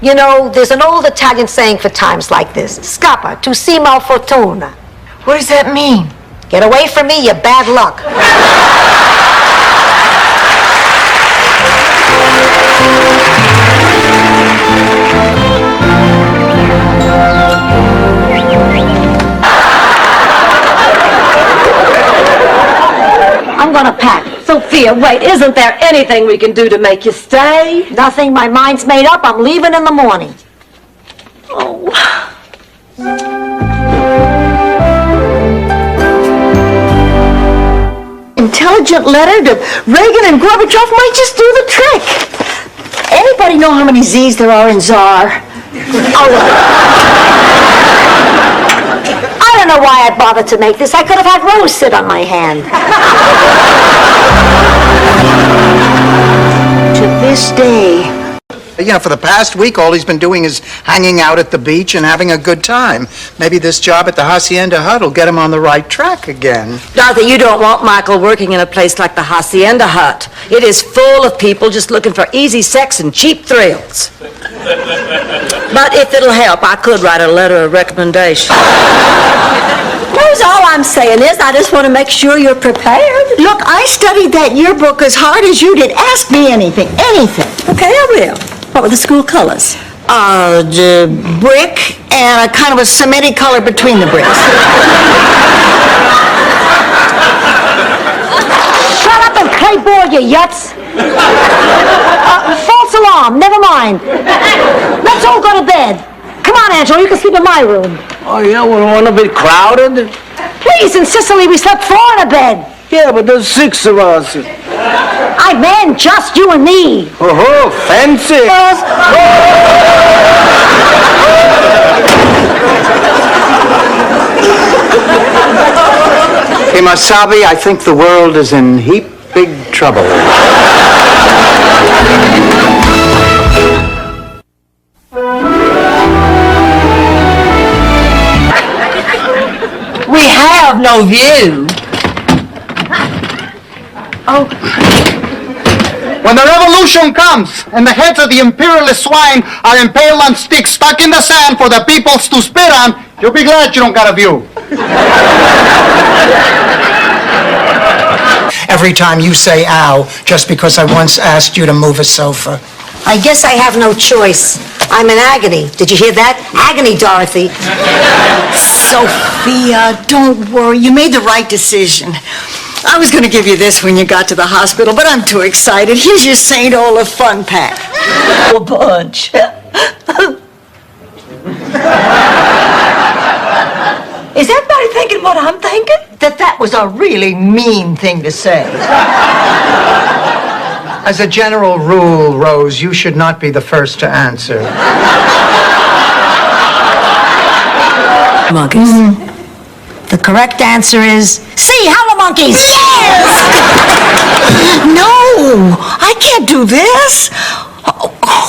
You know, there's an old Italian saying for times like this. Scappa, tu sei malfortuna. What does that mean? Get away from me, you bad luck. I'm gonna pack. Sophia, wait, isn't there anything we can do to make you stay? Nothing, my mind's made up. I'm leaving in the morning. Oh. Intelligent letter to Reagan and Gorbachev might just do the trick. Anybody know how many Z's there are in Tsar? I don't know why I bothered to make this. I could have had Rose sit on my hand. To this day. You know, for the past week, all he's been doing is hanging out at the beach and having a good time. Maybe this job at the Hacienda Hut will get him on the right track again. Dorothy, you don't want Michael working in a place like the Hacienda Hut. It is full of people just looking for easy sex and cheap thrills. But if it'll help, I could write a letter of recommendation. Rose, all I'm saying is I just want to make sure you're prepared. Look, I studied that yearbook as hard as you did. Ask me anything. Okay, I will. What were the school colors? The brick and a kind of a cementy color between the bricks. Shut up and play ball, you yuts. False alarm. Never mind. Let's all go to bed. Come on, Angela. You can sleep in my room. Oh, yeah, we don't want to be crowded. Please, in Sicily, we slept 4 in a bed. Yeah, but there's 6 of us. I meant just you and me. Oh, fancy. Kemosabe, I think the world is in heap big trouble. We have no view. Oh. When the revolution comes and the heads of the imperialist swine are impaled on sticks stuck in the sand for the peoples to spit on, you'll be glad you don't got a view. Every time you say ow, just because I once asked you to move a sofa. I guess I have no choice. I'm in agony. Did you hear that? Agony, Dorothy. Sophia, don't worry. You made the right decision. I was going to give you this when you got to the hospital, but I'm too excited. Here's your St. Olaf fun pack. A bunch. Is everybody thinking what I'm thinking? That was a really mean thing to say. As a general rule, Rose, you should not be the first to answer. Monkeys. Mm-hmm. The correct answer is C, howler monkeys. Yes! No, I can't do this.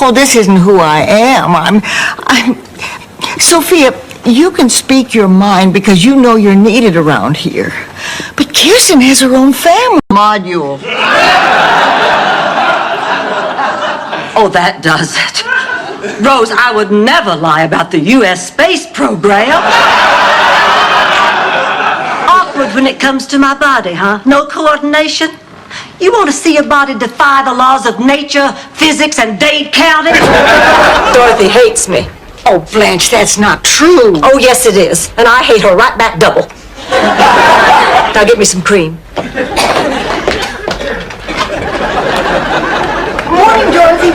Oh, this isn't who I am. I'm... Sophia, you can speak your mind because you know you're needed around here. But Kirsten has her own family module. Oh, that does it. Rose, I would never lie about the U.S. space program. Awkward when it comes to my body, huh? No coordination? You want to see your body defy the laws of nature, physics, and Dade County? Dorothy hates me. Oh, Blanche, that's not true. Oh, yes, it is. And I hate her right back double. Now get me some cream. Morning, Dorothy.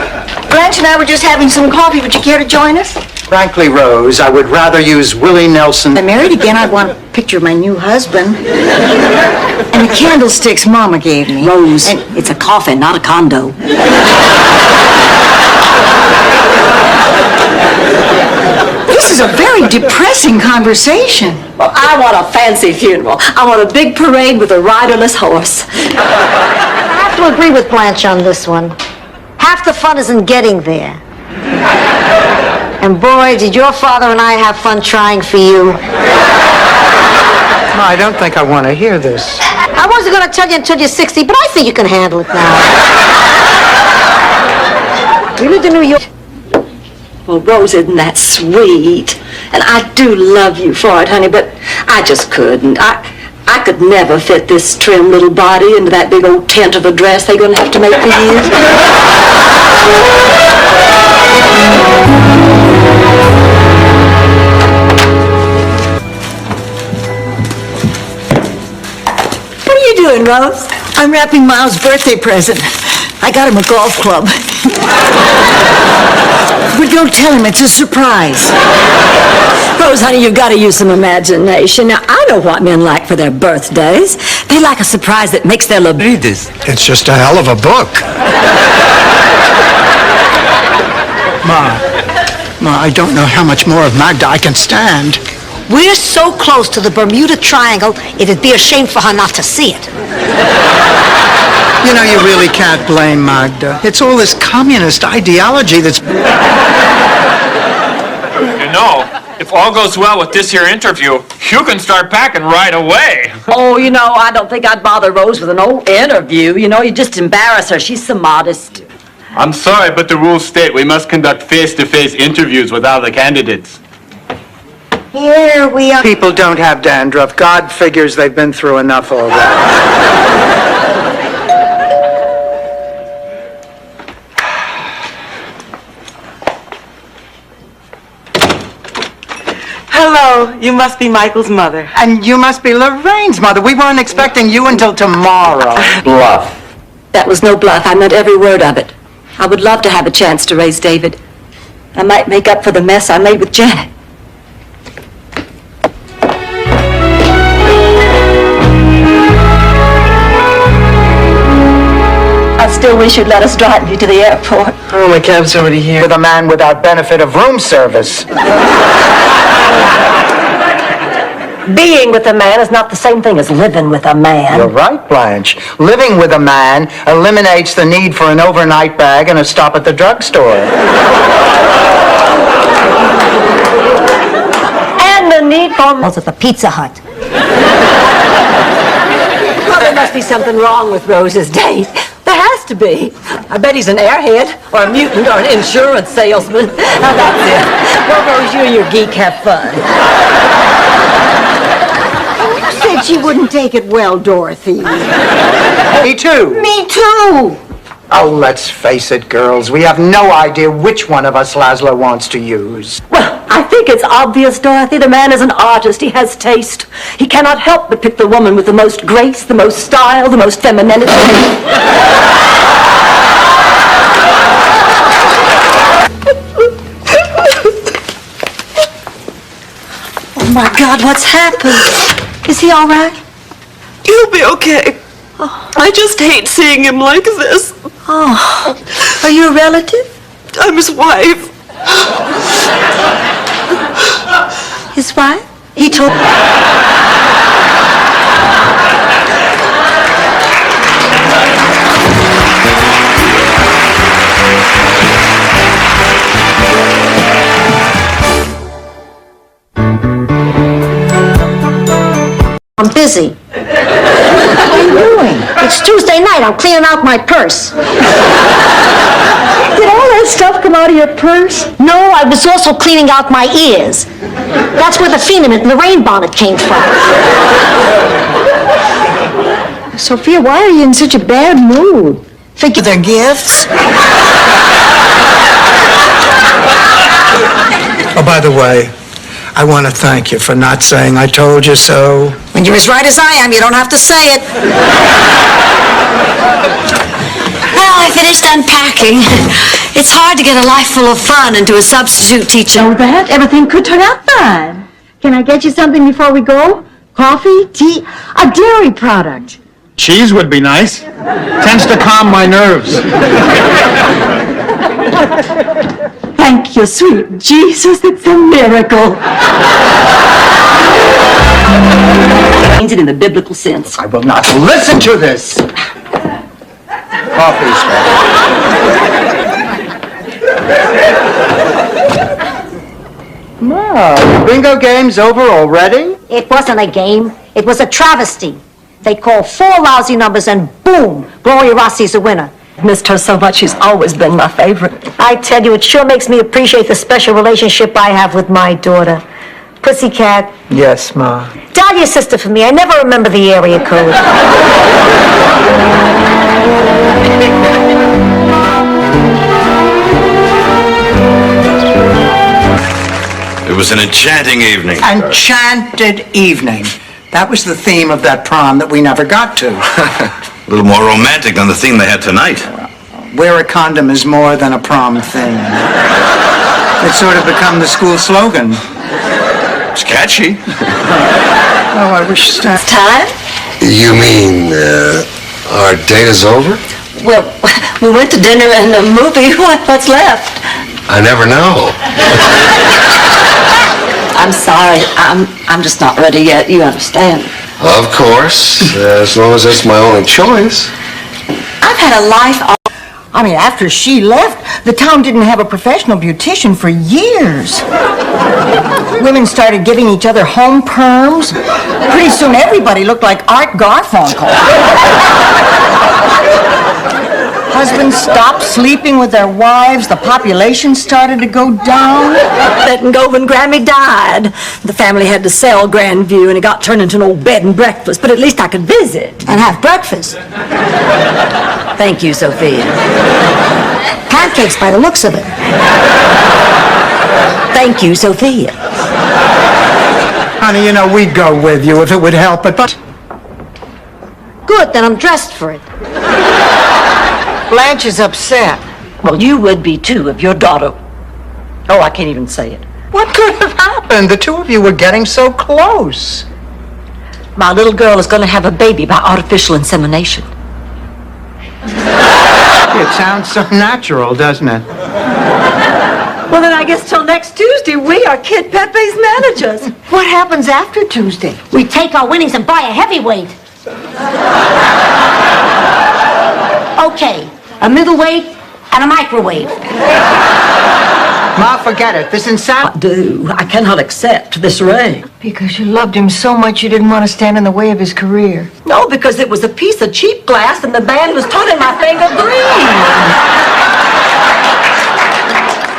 Blanche and I were just having some coffee. Would you care to join us? Frankly, Rose, I would rather use Willie Nelson. If I'm married again, I'd want a picture of my new husband. And the candlesticks Mama gave me. Rose, and it's a coffin, not a condo. This is a very depressing conversation. Well, I want a fancy funeral. I want a big parade with a riderless horse. I have to agree with Blanche on this one. Half the fun is in getting there. And boy, did your father and I have fun trying for you. No, I don't think I want to hear this. I wasn't going to tell you until you're 60, but I think you can handle it now. We lived in New York. Well, Rose, isn't that sweet? And I do love you for it, honey, but I just couldn't. I could never fit this trim little body into that big old tent of a dress they're going to have to make for you. What are you doing, Rose? I'm wrapping Miles' birthday present. I got him a golf club. But don't tell him, it's a surprise. Rose, honey, you've got to use some imagination. Now, I know what men like for their birthdays. They like a surprise that makes their libidos. It's just a hell of a book. Ma, I don't know how much more of Magda I can stand. We're so close to the Bermuda Triangle, it'd be a shame for her not to see it. You know, you really can't blame Magda. It's all this communist ideology that's... You know, if all goes well with this here interview, you can start packing right away. Oh, you know, I don't think I'd bother Rose with an old interview. You know, you just embarrass her. She's so modest. I'm sorry, but the rules state we must conduct face-to-face interviews with all the candidates. Here we are. People don't have dandruff. God figures they've been through enough already. Hello, you must be Michael's mother. And you must be Lorraine's mother. We weren't expecting you until tomorrow. Bluff. That was no bluff. I meant every word of it. I would love to have a chance to raise David. I might make up for the mess I made with Janet. I still wish you'd let us drive you to the airport. Oh, my cab's already here. With a man without benefit of room service. Being with a man is not the same thing as living with a man. You're right, Blanche. Living with a man eliminates the need for an overnight bag and a stop at the drugstore. And the need for... Also at the Pizza Hut. Well, there must be something wrong with Rose's date. There has to be. I bet he's an airhead, or a mutant, or an insurance salesman. Now, that's it. Well, Rose, you and your geek have fun. You said she wouldn't take it well, Dorothy. Me too. Me too. Oh, let's face it, girls. We have no idea which one of us Laszlo wants to use. Well, I think it's obvious, Dorothy. The man is an artist. He has taste. He cannot help but pick the woman with the most grace, the most style, the most femininity. Oh, my God, what's happened? Is he all right? He'll be okay. I just hate seeing him like this. Oh, are you a relative? I'm his wife. His wife? He told... I'm busy. What are you doing? It's Tuesday night. I'm cleaning out my purse. Did all that stuff come out of your purse? No, I was also cleaning out my ears. That's where the phenomen in the rain bonnet came from. Sophia, why are you in such a bad mood? Think they're gifts? Oh, by the way, I want to thank you for not saying I told you so. When you're as right as I am, you don't have to say it. Well, I finished unpacking. It's hard to get a life full of fun into a substitute teacher. Know that? Everything could turn out fine. Can I get you something before we go? Coffee? Tea? A dairy product. Cheese would be nice. Tends to calm my nerves. Thank you, sweet Jesus. It's a miracle. Means it in the biblical sense. I will not listen to this. Coffee, sir. Well, the bingo game's over already? It wasn't a game. It was a travesty. They call 4 lousy numbers and boom, Gloria Rossi's a winner. Missed her so much, she's always been my favorite. I tell you, it sure makes me appreciate the special relationship I have with my daughter. Pussycat, Yes, Ma. dial your sister for me. I never remember the area code. It was an enchanting evening. Enchanted evening. That was the theme of that prom that we never got to. A little more romantic than the theme they had tonight. Wear a condom is more than a prom theme. It's sort of become the school slogan. It's catchy. Oh, I wish Stan... Time? You mean, our date is over? Well, we went to dinner and a movie. What's left? I never know. I'm sorry. I'm just not ready yet. You understand? Of course, as long as that's my only choice. I've had a life all... I mean, after she left, the town didn't have a professional beautician for years. Women started giving each other home perms. Pretty soon, everybody looked like Art Garfunkel. Husbands stopped sleeping with their wives. The population started to go down. Letting go when Grammy died. The family had to sell Grandview, and it got turned into an old bed and breakfast, but at least I could visit. And have breakfast. Thank you, Sophia. Pancakes by the looks of it. Thank you, Sophia. Honey, you know, we'd go with you if it would help, but... Good, then I'm dressed for it. Blanche is upset. Well, you would be, too, if your daughter... Oh, I can't even say it. What could have happened? The two of you were getting so close. My little girl is going to have a baby by artificial insemination. It sounds so natural, doesn't it? Well, then I guess till next Tuesday, we are Kid Pepe's managers. What happens after Tuesday? We take our winnings and buy a heavyweight. Okay, a middleweight and a microwave. Ma, forget it. This insanity... I cannot accept this ring. Because you loved him so much you didn't want to stand in the way of his career. No, because it was a piece of cheap glass and the band was turning my finger green.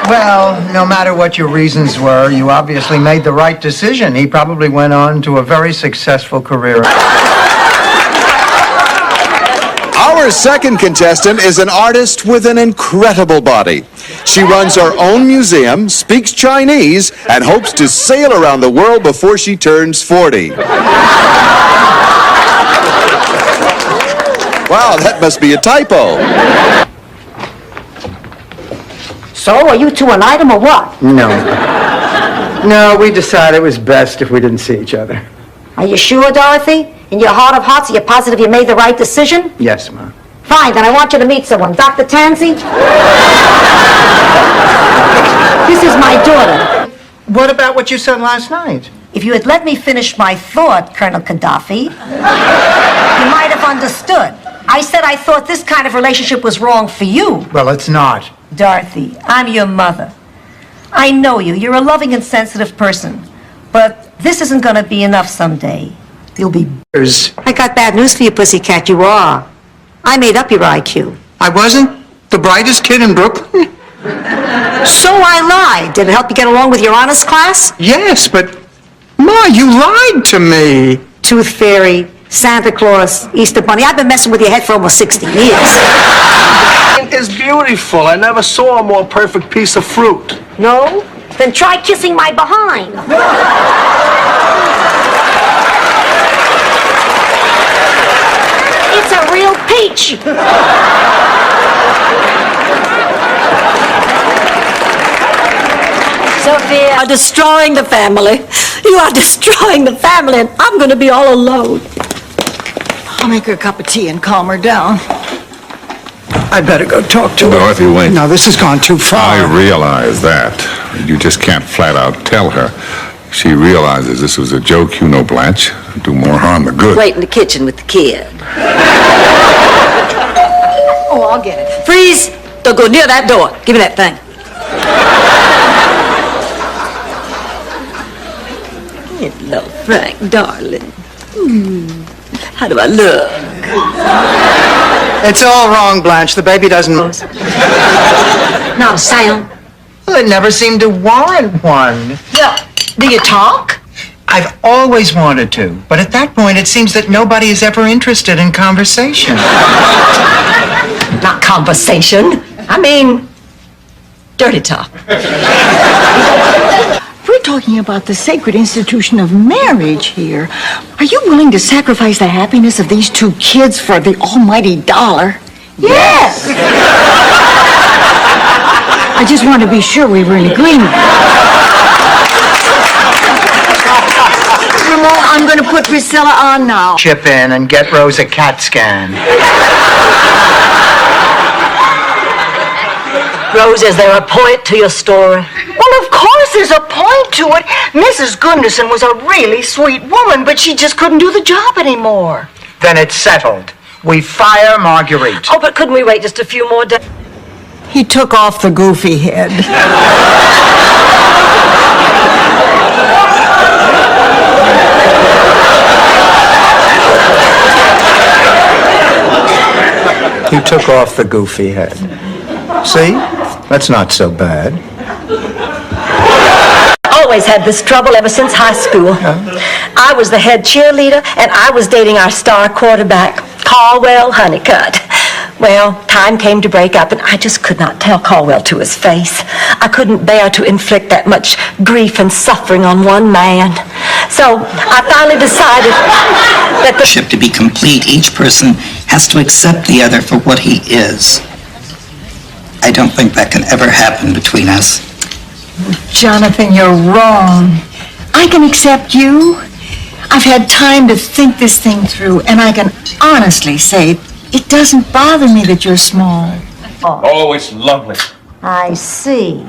Well, no matter what your reasons were, you obviously made the right decision. He probably went on to a very successful career. Our second contestant is an artist with an incredible body. She runs her own museum, speaks Chinese, and hopes to sail around the world before she turns 40. Wow, that must be a typo. So, are you two an item or what? No. No, we decided it was best if we didn't see each other. Are you sure, Dorothy? In your heart of hearts, are you positive you made the right decision? Yes, Ma. Fine, then I want you to meet someone. Dr. Tansy? This is my daughter. What about what you said last night? If you had let me finish my thought, Colonel Gaddafi, you might have understood. I said I thought this kind of relationship was wrong for you. Well, it's not. Dorothy, I'm your mother. I know you. You're a loving and sensitive person. But this isn't going to be enough someday. You'll be... I got bad news for you, Pussycat. You are. I made up your IQ. I wasn't the brightest kid in Brooklyn? So I lied. Did it help you get along with your honors class? Yes, but... Ma, you lied to me. Tooth Fairy, Santa Claus, Easter Bunny. I've been messing with your head for almost 60 years. It's beautiful. I never saw a more perfect piece of fruit. No? Then try kissing my behind. It's a real peach. Sophia, you are destroying the family. You are destroying the family, and I'm going to be all alone. I'll make her a cup of tea and calm her down. I better go talk to her. Dorothy, wait. No, this has gone too far. I realize that. You just can't flat out tell her. She realizes this was a joke, you know, Blanche. Do more harm than good. Wait in the kitchen with the kid. Oh, I'll get it. Freeze! Don't go near that door. Give me that thing. Hello, Frank, darling. How do I look? It's all wrong, Blanche. The baby doesn't... Not a sound. Well, it never seemed to warrant one. Yeah. Do you talk? I've always wanted to, but at that point, it seems that nobody is ever interested in conversation. Not conversation. I mean, dirty talk. We're talking about the sacred institution of marriage here. Are you willing to sacrifice the happiness of these two kids for the almighty dollar? Yes! I just want to be sure we were in agreement. I'm going to put Priscilla on now. Chip in and get Rose a CAT scan. Rose, is there a point to your story? Well, of course there's a point to it. Mrs. Gunderson was a really sweet woman, but she just couldn't do the job anymore. Then it's settled. We fire Marguerite. Oh, but couldn't we wait just a few more days? He took off the goofy head. He took off the goofy head. See? That's not so bad. Always had this trouble ever since high school. I was the head cheerleader, and I was dating our star quarterback, Caldwell Honeycutt. Well, time came to break up, and I just could not tell Caldwell to his face. I couldn't bear to inflict that much grief and suffering on one man. So I finally decided that the To be complete, each person has to accept the other for what he is. I don't think that can ever happen between us. Jonathan, you're wrong. I can accept you. I've had time to think this thing through, and I can honestly say it doesn't bother me that you're small. Oh, it's lovely. I see.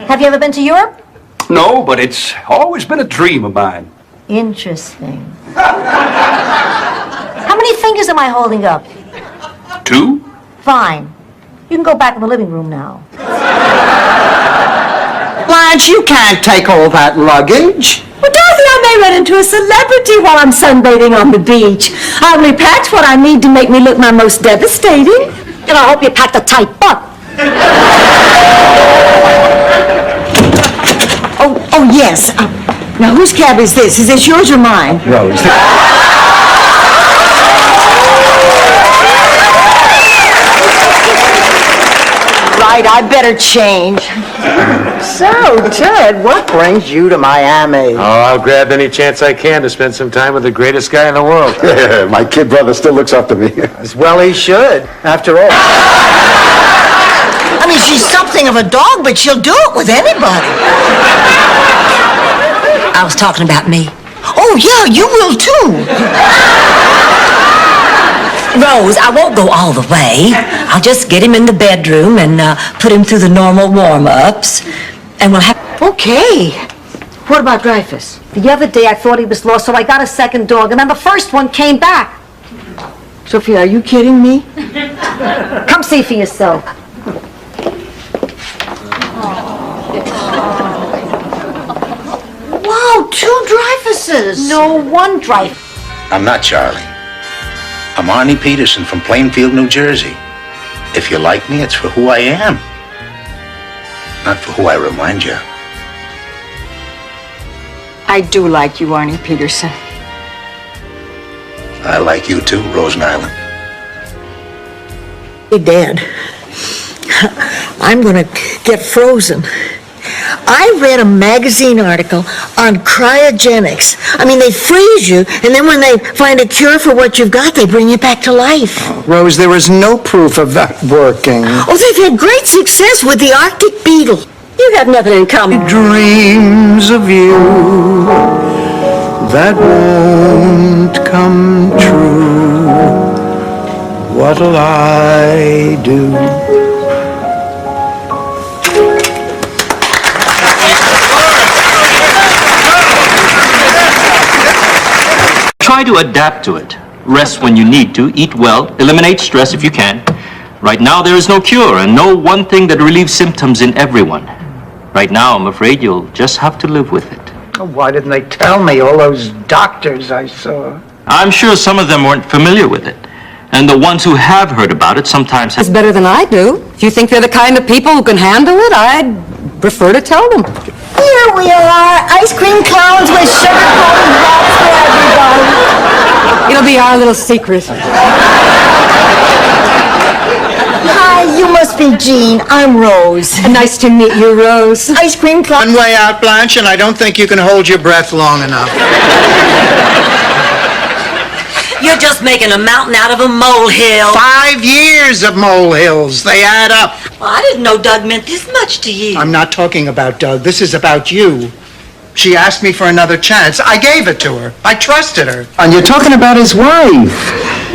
Have you ever been to Europe? No, but it's always been a dream of mine. Interesting. How many fingers am I holding up? 2? Fine. You can go back in the living room now. Blanche, you can't take all that luggage. Well, Dorothy, I may run into a celebrity while I'm sunbathing on the beach. I only packed what I need to make me look my most devastating. And I hope you packed a tight butt. Oh, yes. Now, whose cab is this? Is this yours or mine? Rose. Right, I better change. So, Ted, what brings you to Miami? Oh, I'll grab any chance I can to spend some time with the greatest guy in the world. My kid brother still looks up to me. As well he should, after all. I mean, she's something of a dog, but she'll do it with anybody. I was talking about me. Oh, yeah, you will too. Rose, I won't go all the way. I'll just get him in the bedroom and put him through the normal warm-ups. And we'll have... Okay. What about Dreyfus? The other day I thought he was lost, so I got a second dog, and then the first one came back. Sophia, are you kidding me? Come see for yourself. Wow, 2 Dreyfuses. No, one Dreyfus. I'm not Charlie. I'm Arnie Peterson from Plainfield, New Jersey. If you like me, it's for who I am, not for who I remind you. I do like you, Arnie Peterson. I like you too, Rose Nyland. Hey, Dad, I'm gonna get frozen. I read a magazine article on cryogenics. I mean, they freeze you, and then when they find a cure for what you've got, they bring you back to life. Rose, there is no proof of that working. Oh, they've had great success with the Arctic beetle. You have nothing in common. Dreams of you that won't come true. What'll I do? Try to adapt to it. Rest when you need to, eat well, eliminate stress if you can. Right now there is no cure and no one thing that relieves symptoms in everyone. Right now I'm afraid you'll just have to live with it. Oh, why didn't they tell me, all those doctors I saw? I'm sure some of them weren't familiar with it. And the ones who have heard about it sometimes have... It's better than I do. If you think they're the kind of people who can handle it, I'd prefer to tell them. Here we are, ice cream clowns with sugar-coated wraps for everybody. It'll be our little secret. Hi, you must be Jean. I'm Rose. Nice to meet you, Rose. Ice cream clown. One way out, Blanche, and I don't think you can hold your breath long enough. You're just making a mountain out of a molehill. 5 years of molehills. They add up. Well, I didn't know Doug meant this much to you. I'm not talking about Doug. This is about you. She asked me for another chance. I gave it to her. I trusted her. And you're talking about his wife.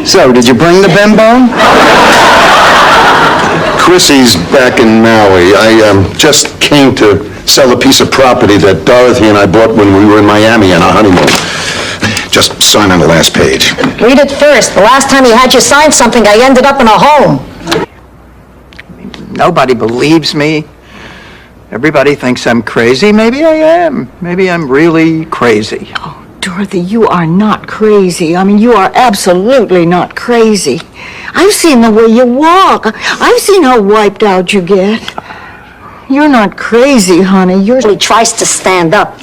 So, did you bring the bimbo? Chrissy's back in Maui. I just came to sell a piece of property that Dorothy and I bought when we were in Miami on our honeymoon. Just sign on the last page. Read it first. The last time he had you sign something, I ended up in a home. Nobody believes me. Everybody thinks I'm crazy. Maybe I am. Maybe I'm really crazy. Oh, Dorothy, you are not crazy. I mean, you are absolutely not crazy. I've seen the way you walk. I've seen how wiped out you get. You're not crazy, honey. He tries to stand up.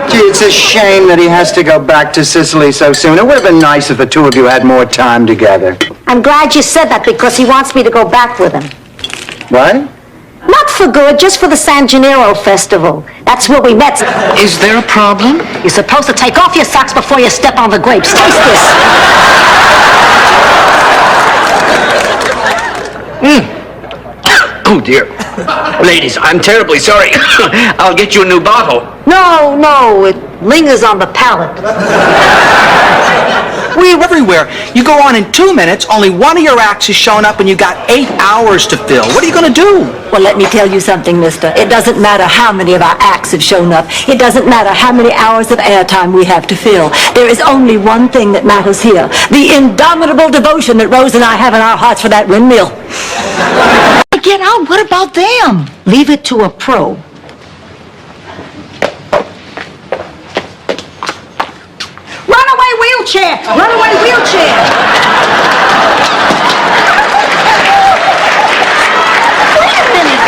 Gee, it's a shame that he has to go back to Sicily so soon. It would have been nice if the two of you had more time together. I'm glad you said that because he wants me to go back with him. What? Not for good, just for the San Gennaro Festival. That's where we met. Is there a problem? You're supposed to take off your socks before you step on the grapes. Taste this. Oh, dear. Ladies, I'm terribly sorry. I'll get you a new bottle. No, it lingers on the palate. We're everywhere. You go on in 2 minutes, only one of your acts has shown up, and you got 8 hours to fill. What are you going to do? Well, let me tell you something, mister. It doesn't matter how many of our acts have shown up. It doesn't matter how many hours of airtime we have to fill. There is only one thing that matters here. The indomitable devotion that Rose and I have in our hearts for that windmill. Get out. What about them? Leave it to a pro. Runaway wheelchair! Runaway wheelchair! Wait a minute!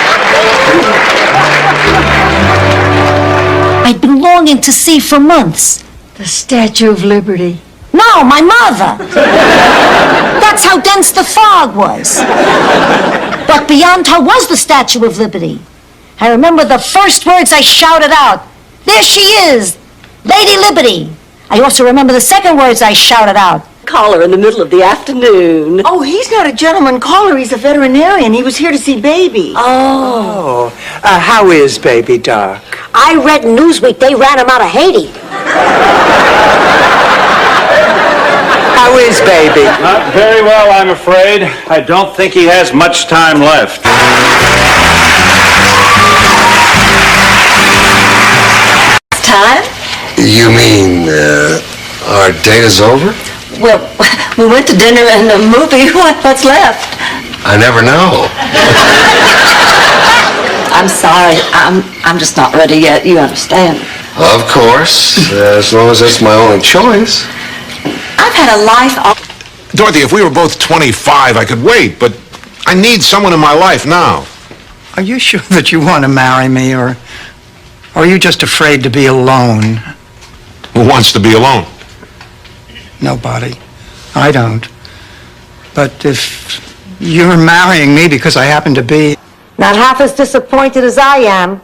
I've been longing to see for months. The Statue of Liberty. No, my mother! That's how dense the fog was. But beyond her was the Statue of Liberty. I remember the first words I shouted out. There she is! Lady Liberty! I also remember the second words I shouted out. Caller in the middle of the afternoon. Oh, he's not a gentleman caller. He's a veterinarian. He was here to see Baby. Oh, how is Baby, Doc? I read in Newsweek they ran him out of Haiti. How is Baby? Not very well, I'm afraid. I don't think he has much time left. Time? You mean, our date is over? Well, we went to dinner and a movie. What's left? I never know. I'm sorry. I'm just not ready yet. You understand? Of course, as long as that's my only choice. I've had a life all... Dorothy, if we were both 25, I could wait, but I need someone in my life now. Are you sure that you want to marry me, or are you just afraid to be alone? Who wants to be alone? Nobody. I don't. But if you're marrying me because I happen to be... Not half as disappointed as I am.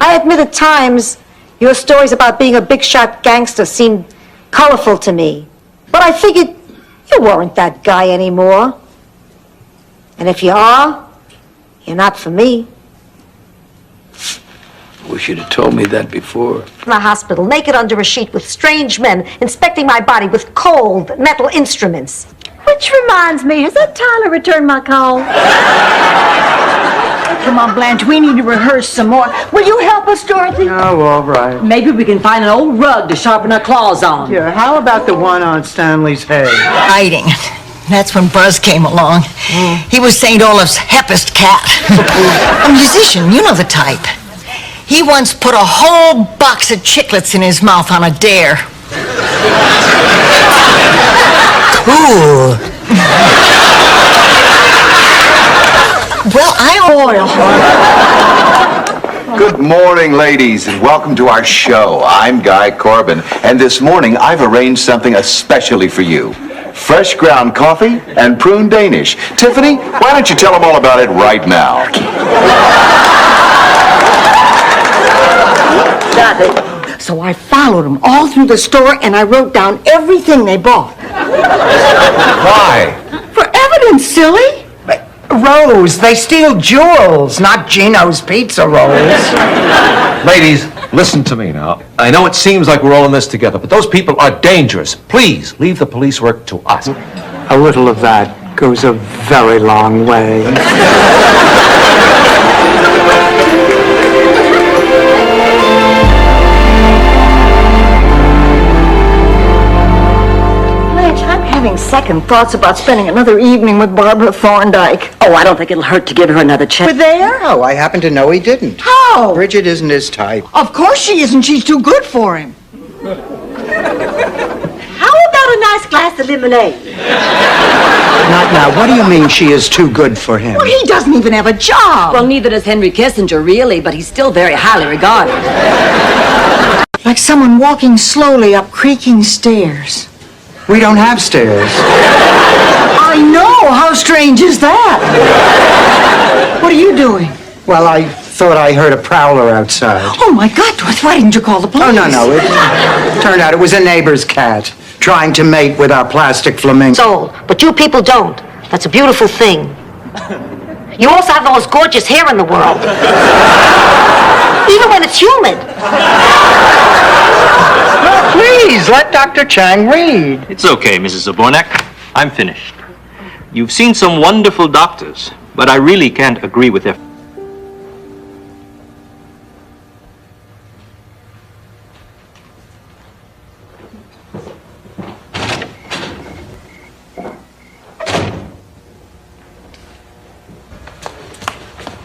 I admit at times your stories about being a big shot gangster seemed colorful to me. But I figured you weren't that guy anymore. And if you are, you're not for me. Wish you'd have told me that before. In the hospital, naked under a sheet with strange men inspecting my body with cold metal instruments. Which reminds me, has that Tyler returned my call? Come on, Blanche, we need to rehearse some more. Will you help us, Dorothy? Oh, all right. Maybe we can find an old rug to sharpen our claws on. Yeah, how about the one on Stanley's head? Hiding. That's when Buzz came along. He was St. Olaf's heppest cat. A musician, you know the type. He once put a whole box of chiclets in his mouth on a dare. Cool. Well, Good morning, ladies, and welcome to our show. I'm Guy Corbin, and this morning I've arranged something especially for you. Fresh ground coffee and prune Danish. Tiffany, why don't you tell them all about it right now? So I followed them all through the store and I wrote down everything they bought. Why? For evidence, silly. Rose, they steal jewels, not Gino's pizza rolls. Ladies, listen to me now. I know it seems like we're all in this together, but those people are dangerous. Please, leave the police work to us. A little of that goes a very long way. Blanche, I'm having second thoughts about spending another evening with Barbara Thorndike. Oh, I don't think it'll hurt to give her another chance. We're there? Oh, I happen to know he didn't. How? Bridget isn't his type. Of course she isn't. She's too good for him. How about a nice glass of lemonade? Not now. What do you mean she is too good for him? Well, he doesn't even have a job. Well, neither does Henry Kissinger, really, but he's still very highly regarded. Like someone walking slowly up creaking stairs. We don't have stairs. I know! How strange is that? What are you doing? Well, I thought I heard a prowler outside. Oh, my God, Dorothy, why didn't you call the police? Oh, no. It turned out it was a neighbor's cat trying to mate with our plastic flamingo. Soul, but you people don't. That's a beautiful thing. You also have the most gorgeous hair in the world. Even when it's humid. Please, let Dr. Chang read. It's okay, Mrs. Zabornak. I'm finished. You've seen some wonderful doctors, but I really can't agree with their...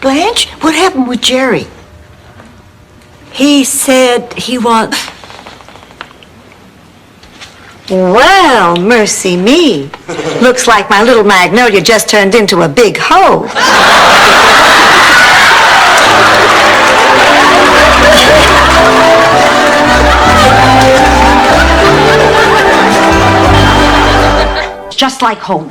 Blanche, what happened with Jerry? He said he wants... Well, mercy me. Looks like my little magnolia just turned into a big hoe. Just like home.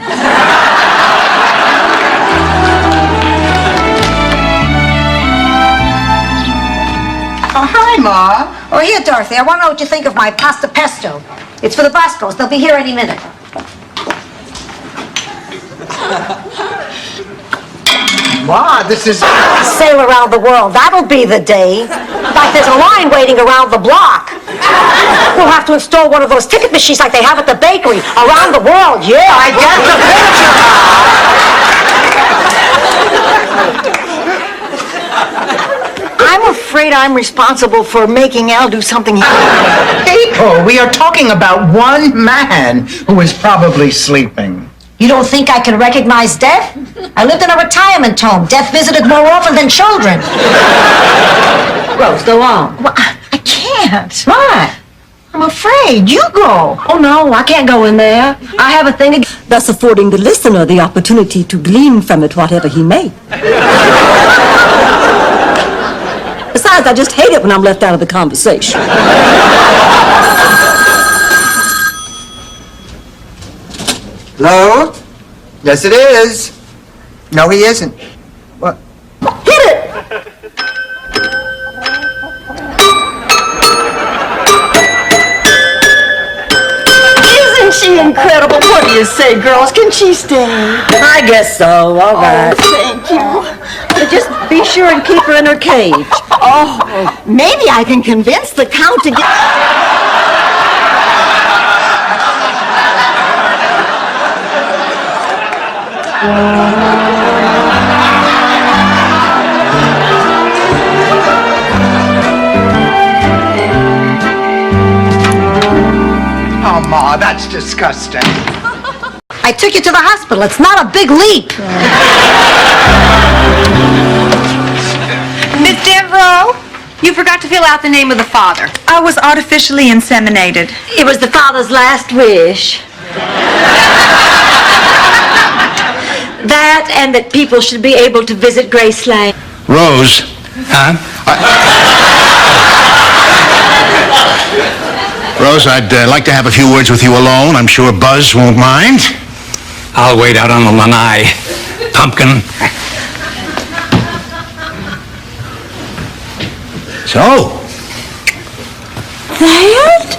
Oh, hi, Ma. Oh, here, Dorothy, I want to know what you think of my pasta pesto. It's for the Boscos. They'll be here any minute. Ma, this is... Sail around the world. That'll be the day. Like there's a line waiting around the block. We'll have to install one of those ticket machines like they have at the bakery. Around the world, yeah. I get the picture! I'm afraid I'm responsible for making Al do something he... People, we are talking about one man who is probably sleeping. You don't think I can recognize death? I lived in a retirement home. Death visited more often than children. Rose, go on. Well, I can't. Why? I'm afraid. You go. Oh, no, I can't go in there. I have a thing Thus affording the listener the opportunity to glean from it whatever he may. Besides, I just hate it when I'm left out of the conversation. Hello? Yes, it is. No, he isn't. What? Hit it! Isn't she incredible? What do you say, girls? Can she stay? I guess so. All right. Oh, thank you. But just be sure and keep her in her cage. Oh, maybe I can convince the Count to get... Oh, Ma, that's disgusting. I took you to the hospital. It's not a big leap. Miss Devereaux, You forgot to fill out the name of the father. I was artificially inseminated. It was the father's last wish. That and that people should be able to visit Graceland. Rose. Huh? Rose, I'd like to have a few words with you alone. I'm sure Buzz won't mind. I'll wait out on the lanai, pumpkin. So? That?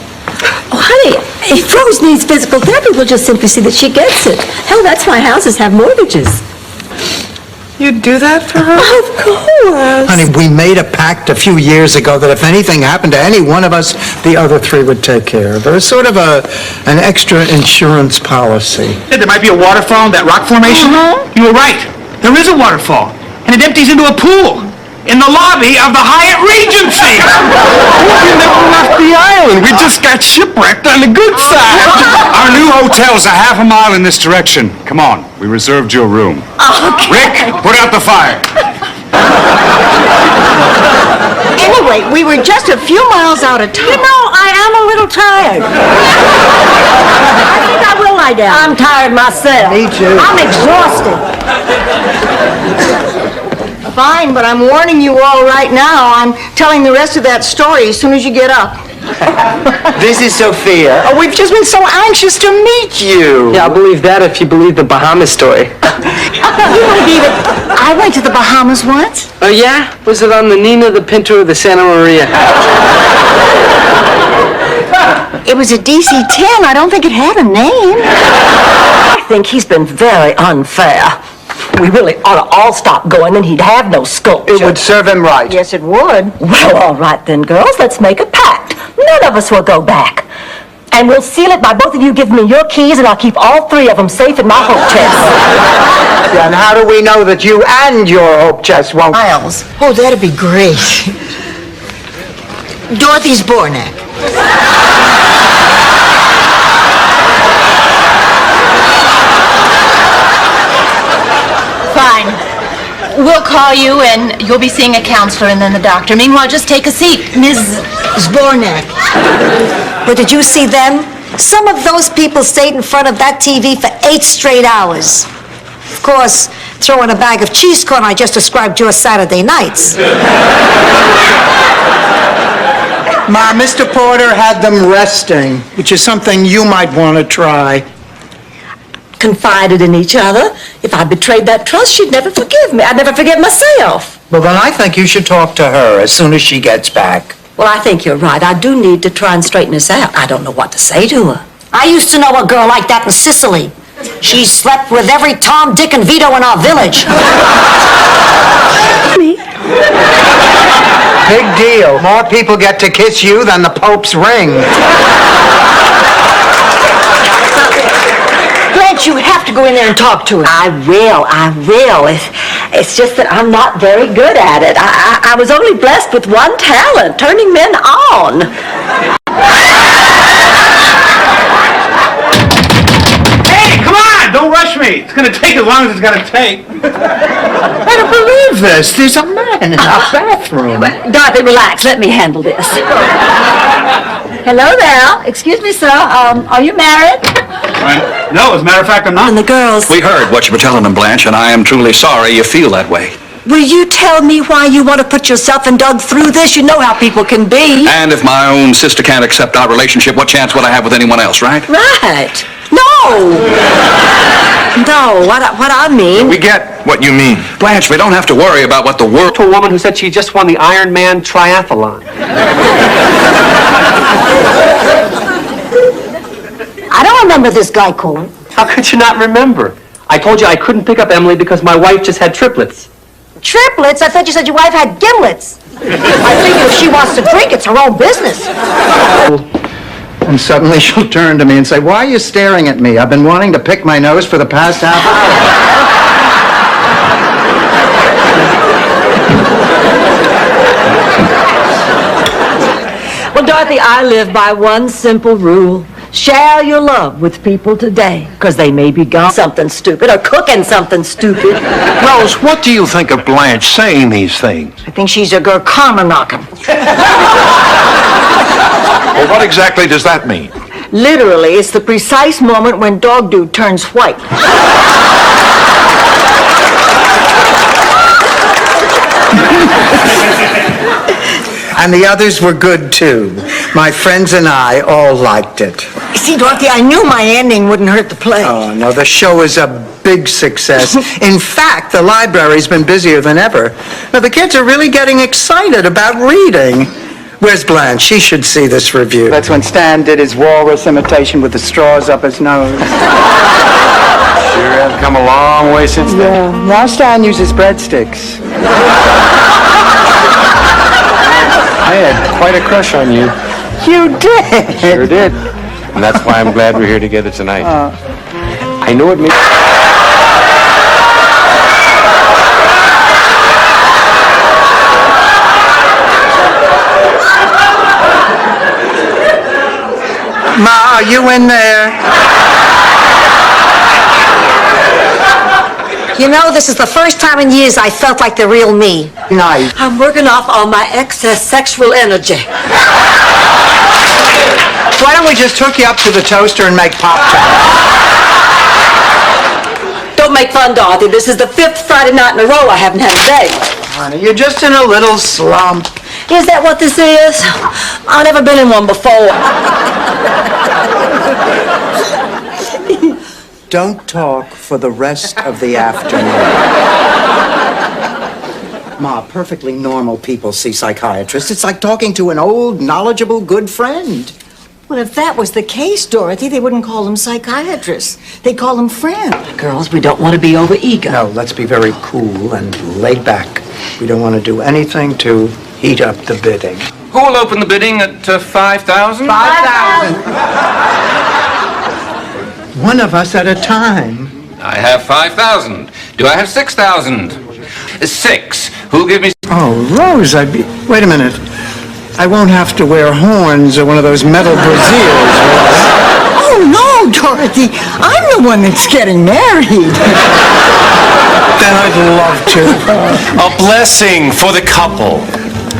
Oh, honey, if Rose needs physical therapy, we'll just simply see that she gets it. Hell, that's why houses have mortgages. You'd do that for her? Of course. Honey, we made a pact a few years ago that if anything happened to any one of us, the other three would take care of her. It's sort of an extra insurance policy. There might be a waterfall in that rock formation. You were right. There is a waterfall, and it empties into a pool in the lobby of the Hyatt Regency. We never left the island. We just got shipwrecked on the good side. Our new hotel's a half a mile in this direction. Come on, we reserved your room. Rick, put out the fire. Anyway, we were just a few miles out of town. You know, I am a little tired. I think I will lie down. I'm tired myself. Me too. I'm exhausted. Fine, but I'm warning you all right now. I'm telling the rest of that story as soon as you get up. This is Sophia. Oh, we've just been so anxious to meet you. Yeah, I'll believe that if you believe the Bahamas story. You believe it? I went to the Bahamas once. Oh, yeah? Was it on the Nina, the Pinto, or the Santa Maria? It was a DC-10. I don't think it had a name. I think he's been very unfair. We really ought to all stop going, then he'd have no sculpture. It would serve him right. Yes, it would. Well, all right then, girls, let's make a pact. None of us will go back. And we'll seal it by both of you giving me your keys, and I'll keep all three of them safe in my hope chest. And how do we know that you and your hope chest won't... Miles. Oh, that'd be great. Dorothy Zbornak. Fine. We'll call you, and you'll be seeing a counselor and then the doctor. Meanwhile, just take a seat. Ms. Zbornak. But did you see them? Some of those people stayed in front of that TV for 8 straight hours. Of course, throw in a bag of cheese corn I just described your Saturday nights. Ma, Mr. Porter had them resting, which is something you might want to try. Confided in each other. If I betrayed that trust, she'd never forgive me. I'd never forgive myself. Well, then I think you should talk to her as soon as she gets back. Well, I think you're right. I do need to try and straighten this out. I don't know what to say to her. I used to know a girl like that in Sicily. She slept with every Tom, Dick, and Vito in our village. Me? Big deal. More people get to kiss you than the Pope's ring. Blanche, you have to go in there and talk to her. I will. It's just that I'm not very good at it. I was only blessed with one talent, turning men on. Hey, come on! Don't rush me. It's going to take as long as it's going to take. I don't believe this. There's a man in our bathroom. Dorothy, relax. Let me handle this. Hello there. Excuse me, sir. Are you married? No, as a matter of fact, I'm not. And the girls. We heard what you were telling them, Blanche, and I am truly sorry you feel that way. Will you tell me why you want to put yourself and Doug through this? You know how people can be. And if my own sister can't accept our relationship, what chance would I have with anyone else, right? Right. No. No, what I mean... We get what you mean. Blanche, we don't have to worry about what the world... To a woman who said she just won the Ironman triathlon. I don't remember this guy calling. How could you not remember? I told you I couldn't pick up Emily because my wife just had triplets. Triplets? I thought you said your wife had gimlets. I think if she wants to drink, it's her own business. And suddenly she'll turn to me and say, "Why are you staring at me? I've been wanting to pick my nose for the past half Well, Dorothy, I live by one simple rule. Share your love with people today, because they may be gone something stupid or cooking something stupid. Rose, what do you think of Blanche saying these things? I think she's a girl karma knocking. Well, what exactly does that mean? Literally, it's the precise moment when Dog Dude turns white. And the others were good, too. My friends and I all liked it. See, Dorothy, I knew my ending wouldn't hurt the play. Oh, no, the show is a big success. In fact, the library's been busier than ever. Now, the kids are really getting excited about reading. Where's Blanche? She should see this review. That's when Stan did his walrus imitation with the straws up his nose. Sure have come a long way since then. Yeah, now Stan uses breadsticks. I had quite a crush on you. You did? Sure did. And that's why I'm glad we're here together tonight. I know it means... Ma, are you in there? You know, this is the first time in years I felt like the real me. Nice. I'm working off all my excess sexual energy. Why don't we just hook you up to the toaster and make Pop-Tarts? Don't make fun, Dorothy. This is the 5th Friday night in a row I haven't had a date. Honey, you're just in a little slump. Is that what this is? I've never been in one before. Don't talk for the rest of the afternoon. Ma, perfectly normal people see psychiatrists. It's like talking to an old, knowledgeable, good friend. Well, if that was the case, Dorothy, they wouldn't call them psychiatrists. They'd call them friends. Girls, we don't want to be over-eager. No, let's be very cool and laid back. We don't want to do anything to heat up the bidding. Who will open the bidding at 5,000? 5,000. One of us at a time. I have 5,000. Do I have 6,000? 6. Who'll give me... Oh, Rose, Wait a minute. I won't have to wear horns or one of those metal brassieres. Oh, no, Dorothy. I'm the one that's getting married. Then I'd love to. A blessing for the couple.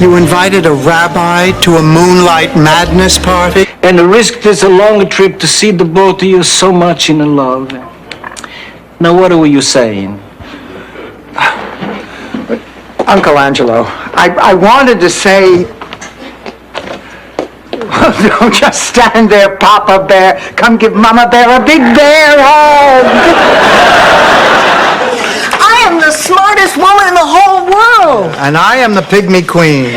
You invited a rabbi to a moonlight madness party? And risked this a longer trip to see the both of you so much in love. Now, what were you saying? Uncle Angelo, I wanted to say... Don't just stand there, Papa Bear. Come give Mama Bear a big bear hug. I am the smartest woman in the whole world. And I am the pygmy queen.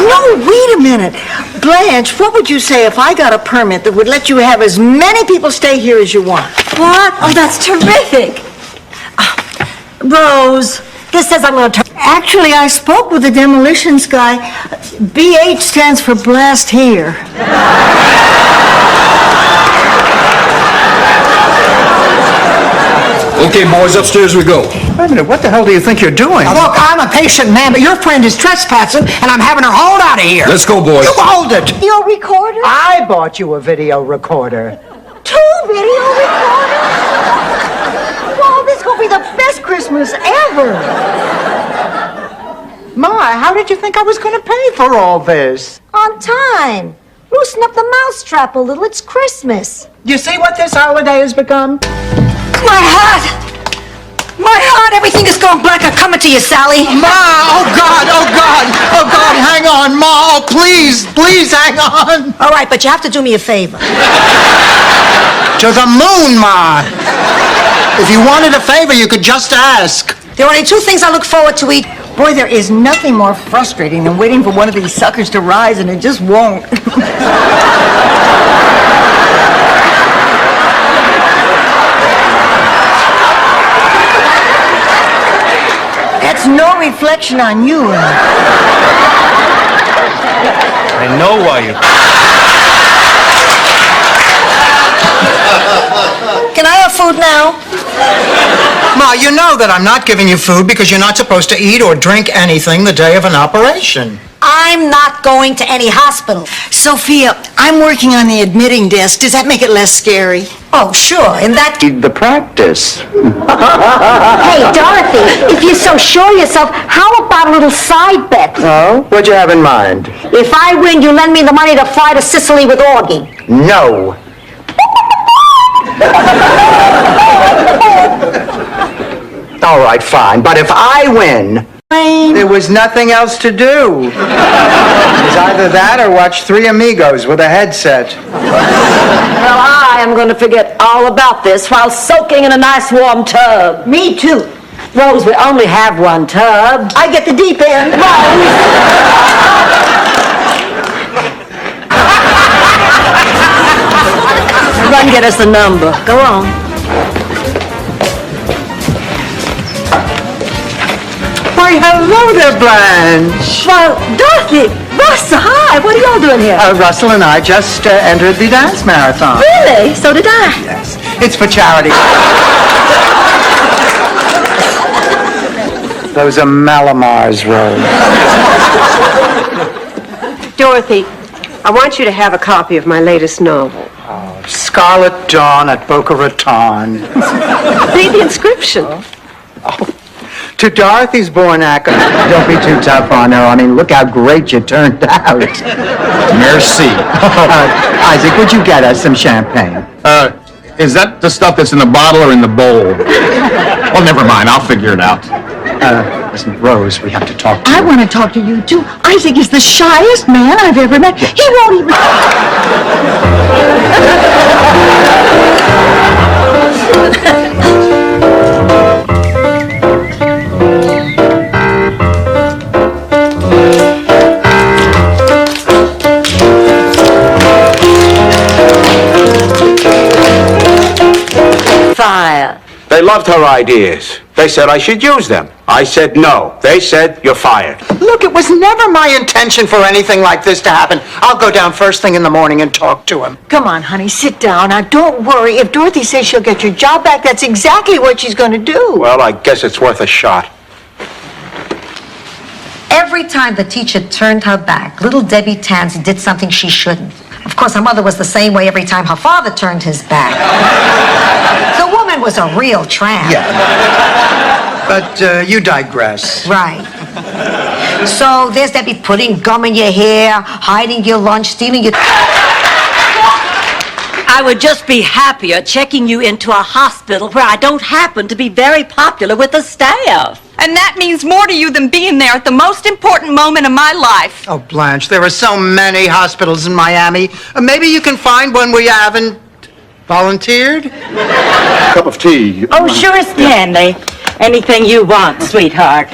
No, wait a minute. Blanche, what would you say if I got a permit that would let you have as many people stay here as you want? What? Oh, that's terrific. Rose, this says I'm going to turn... Actually, I spoke with the demolitions guy. BH stands for blast here. Okay, boys, upstairs we go. Wait a minute, what the hell do you think you're doing? Look, I'm a patient man, but your friend is trespassing, and I'm having her hauled out of here. Let's go, boys. You hold it! Video recorder? I bought you a video recorder. 2 video recorders? Wow, this is going to be the best Christmas ever. Ma, how did you think I was going to pay for all this? On time. Loosen up the mousetrap a little. It's Christmas. You see what this holiday has become? My heart! My heart! Everything is going black. I'm coming to you, Sally. Ma! Oh, God! Oh, God! Oh, God! Hang on, Ma! Oh, please! Please hang on! All right, but you have to do me a favor. To the moon, Ma! If you wanted a favor, you could just ask. There are only 2 things I look forward to eat. Boy, there is nothing more frustrating than waiting for one of these suckers to rise and it just won't. That's no reflection on you. I know why you... Can I have food now? Ma, you know that I'm not giving you food because you're not supposed to eat or drink anything the day of an operation. I I'm not going to any hospital. Sophia, I'm working on the admitting desk. Does that make it less scary? Oh, sure. In that... The practice. Hey, Dorothy, if you're so sure of yourself, how about a little side bet? Oh, what'd you have in mind? If I win, you lend me the money to fly to Sicily with Augie. No. All right, fine. But if I win, there was nothing else to do. It was either that or watch Three Amigos with a headset. Well, I am going to forget all about this while soaking in a nice warm tub. Me too. Rose, we only have one tub. I get the deep end. Run, get us the number. Go on. Why, hello there, Blanche. Well, Dorothy, Russell, hi. What are y'all doing here? Russell and I just entered the dance marathon. Really? So did I. Yes. It's for charity. Those are Malamars, Rose. Dorothy, I want you to have a copy of my latest novel. Scarlet Dawn at Boca Raton. Read the inscription. To Dorothy's born actor. Don't be too tough on her. I mean, look how great you turned out. Merci. Isaac, would you get us some champagne? Is that the stuff that's in the bottle or in the bowl? Well, never mind. I'll figure it out. Listen, Rose, we have to talk to I you. want to talk to you, too. Isaac is the shyest man I've ever met. He won't even... Fire. They loved her ideas. They said I should use them. I said no. They said you're fired. Look, it was never my intention for anything like this to happen. I'll go down first thing in the morning and talk to him. Come on, honey, sit down. Now, don't worry. If Dorothy says she'll get your job back, that's exactly what she's going to do. Well, I guess it's worth a shot. Every time the teacher turned her back, little Debbie Tans did something she shouldn't. Of course, her mother was the same way every time her father turned his back. The woman was a real tramp. Yeah. But you digress. Right. So there's Debbie putting gum in your hair, hiding your lunch, stealing your... I would just be happier checking you into a hospital where I don't happen to be very popular with the staff. And that means more to you than being there at the most important moment of my life. Oh, Blanche, there are so many hospitals in Miami. Maybe you can find one where you haven't volunteered? Cup of tea. Oh, sure as candy. Anything you want, sweetheart.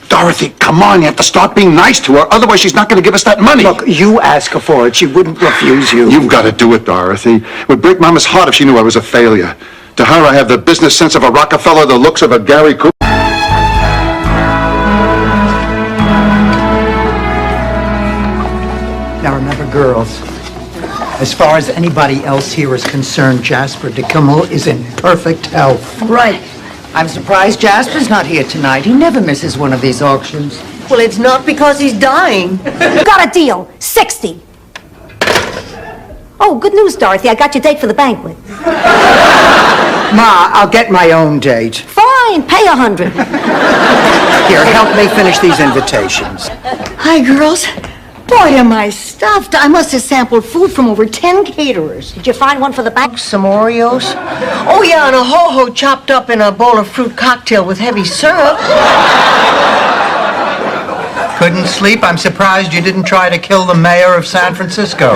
Dorothy, come on, you have to start being nice to her, otherwise she's not going to give us that money. Look, you ask her for it. She wouldn't refuse you. You've got to do it, Dorothy. It would break Mama's heart if she knew I was a failure. To her, I have the business sense of a Rockefeller, the looks of a Gary Cooper. Now remember, girls, as far as anybody else here is concerned, Jasper DeKimmel is in perfect health. Right. I'm surprised Jasper's not here tonight. He never misses one of these auctions. Well, it's not because he's dying. Got a deal. 60. Oh, good news, Dorothy. I got your date for the banquet. Ma, I'll get my own date. Fine. Pay 100. Here, help me finish these invitations. Hi, girls. Boy, am I stuffed. I must have sampled food from over 10 caterers. Did you find one for the bank? Some Oreos? Oh, yeah, and a ho-ho chopped up in a bowl of fruit cocktail with heavy syrup. Couldn't sleep? I'm surprised you didn't try to kill the mayor of San Francisco.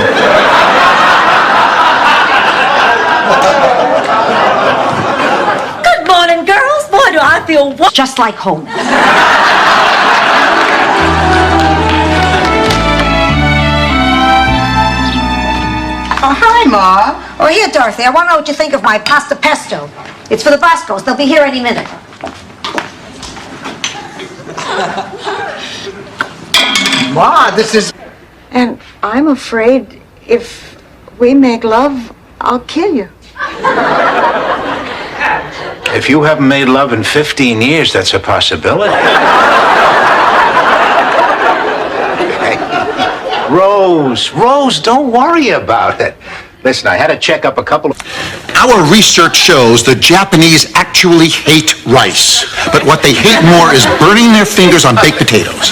Good morning, girls. Boy, do I feel just like home. Oh, hi, Ma. Oh, here, Dorothy. I want to know what you think of my pasta pesto. It's for the Boscos. They'll be here any minute. Ma, this is... And I'm afraid if we make love, I'll kill you. If you haven't made love in 15 years, that's a possibility. Rose, don't worry about it. Listen, I had to check up a couple of... Our research shows the Japanese actually hate rice, but what they hate more is burning their fingers on baked potatoes.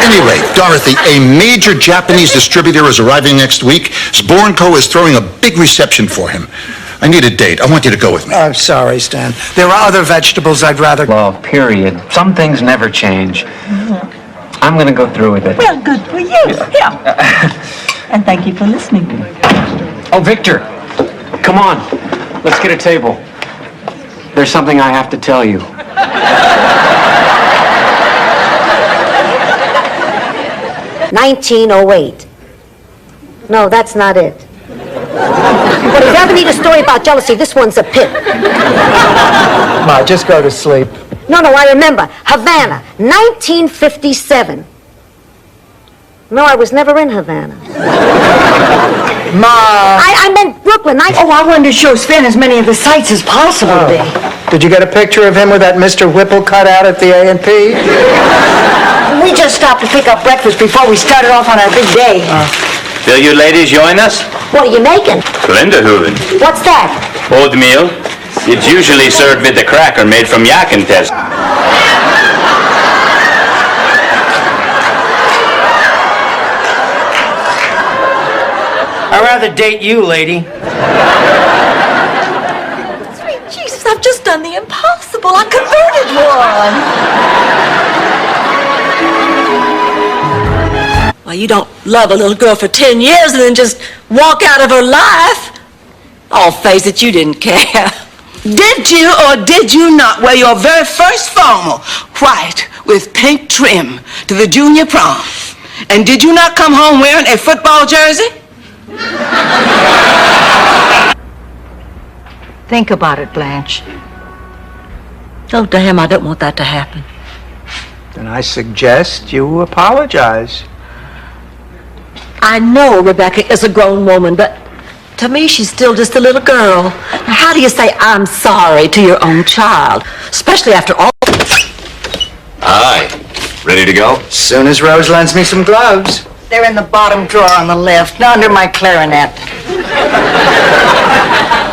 Anyway, Dorothy, a major Japanese distributor is arriving next week. Sborn Co. is throwing a big reception for him. I need a date. I want you to go with me. I'm sorry, Stan. There are other vegetables I'd rather... Well, period. Some things never change. I'm gonna go through with it. Well, good for you. Yeah. And thank you for listening. Oh, Victor, come on. Let's get a table. There's something I have to tell you. 1908. No, that's not it. But if you ever need a story about jealousy, this one's a pit. Ma, just go to sleep. No, I remember. Havana, 1957. No, I was never in Havana. Ma. I meant Brooklyn. Oh, I wanted to show Sven as many of the sights as possible today. Did you get a picture of him with that Mr. Whipple cut out at the A&P? We just stopped to pick up breakfast before we started off on our big day. Will you ladies join us? What are you making? Linderhoven. What's that? Oatmeal. It's usually served with a cracker made from yakintest. I'd rather date you, lady. Sweet Jesus, I've just done the impossible. I converted one. Well, you don't love a little girl for 10 years and then just walk out of her life. I'll face it, you didn't care. Did you or did you not wear your very first formal, white with pink trim, to the junior prom? And did you not come home wearing a football jersey? Think about it, Blanche. Oh, damn, I don't want that to happen. Then I suggest you apologize. I know Rebecca is a grown woman, but to me, she's still just a little girl. Now, how do you say I'm sorry to your own child? Especially after all... Aye. Ready to go? Soon as Rose lends me some gloves. They're in the bottom drawer on the left, under my clarinet.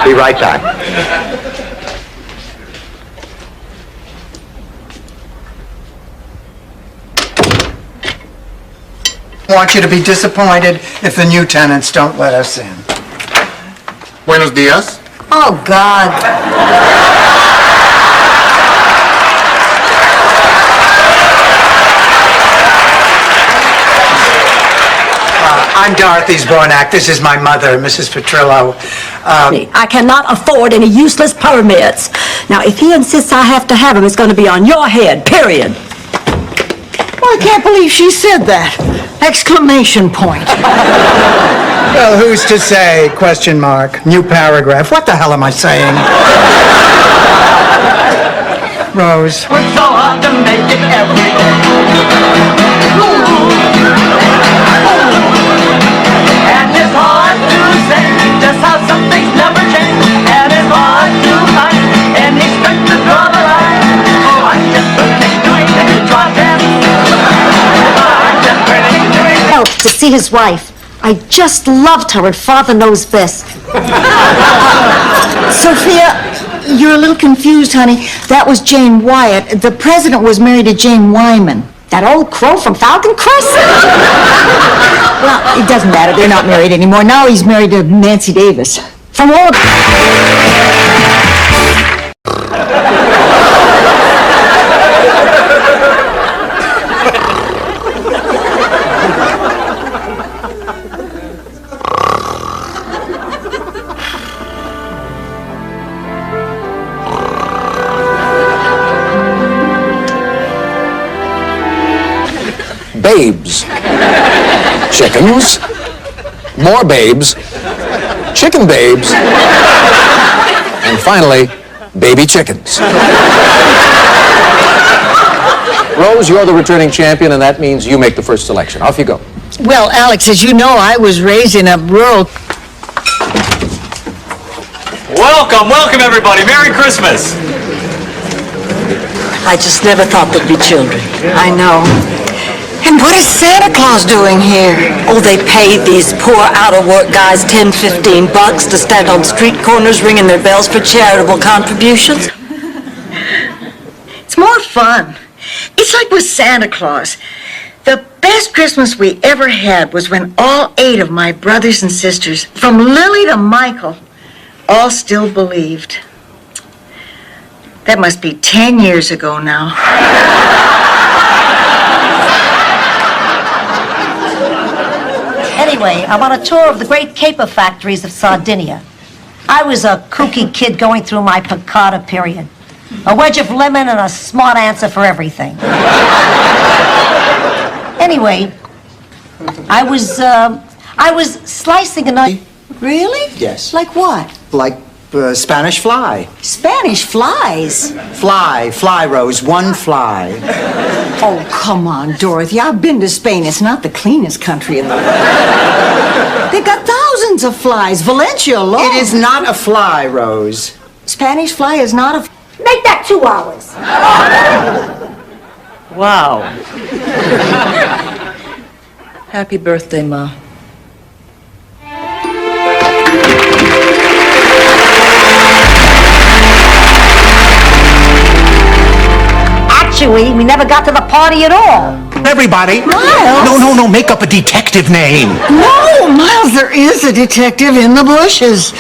Be right back. I want you to be disappointed if the new tenants don't let us in. Buenos dias. Oh, God. I'm Dorothy Zbornak. This is my mother, Mrs. Petrillo. I cannot afford any useless permits. Now, if he insists I have to have him, it's going to be on your head, period. Well, I can't believe she said that. Exclamation point. Well, who's to say? Question mark. New paragraph. What the hell am I saying? Rose. Work so hard to make it every day. And it's hard to say just how some things never change. And it's hard to find any strength to draw the line. Oh, I'm just burning doing it. Try them. I'm just burning doing it. Help to see his wife. I just loved her, and Father knows best. Sophia, you're a little confused, honey. That was Jane Wyatt. The president was married to Jane Wyman. That old crow from Falcon Crest? Well, it doesn't matter. They're not married anymore. Now he's married to Nancy Davis. From all... Babes. Chickens. More babes. Chicken babes. And finally, baby chickens. Rose, you're the returning champion, and that means you make the first selection. Off you go. Well, Alex, as you know, I was raised in a rural... Welcome everybody. Merry Christmas. I just never thought there'd be children. I know. And what is Santa Claus doing here? Oh, they paid these poor out-of-work guys $10-15 to stand on street corners ringing their bells for charitable contributions. It's more fun. It's like with Santa Claus. The best Christmas we ever had was when all 8 of my brothers and sisters, from Lily to Michael, all still believed. That must be 10 years ago now. Anyway, I'm on a tour of the great caper factories of Sardinia. I was a kooky kid going through my piccata period. A wedge of lemon and a smart answer for everything. Anyway, I was slicing a knife. Really? Yes. Like what? Like Spanish fly. Spanish flies? Fly, Rose, one fly. Oh, come on, Dorothy. I've been to Spain. It's not the cleanest country in the world. They've got thousands of flies. Valencia alone. It is not a fly, Rose. Spanish fly is not a... Make that 2 hours. Wow. Happy birthday, Ma. Actually, we never got to the party at all. Everybody. Miles? No, make up a detective name. No, Miles, there is a detective in the bushes.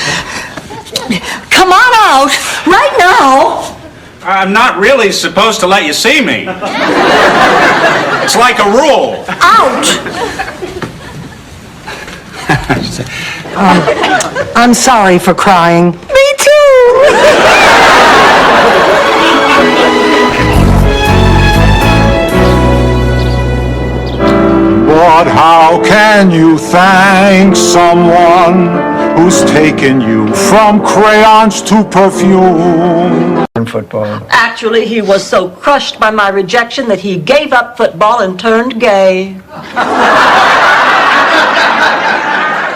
Come on out, right now. I'm not really supposed to let you see me. It's like a rule. Out. I'm sorry for crying. Me too. But how can you thank someone who's taken you from crayons to perfume? Football. Actually, he was so crushed by my rejection that he gave up football and turned gay.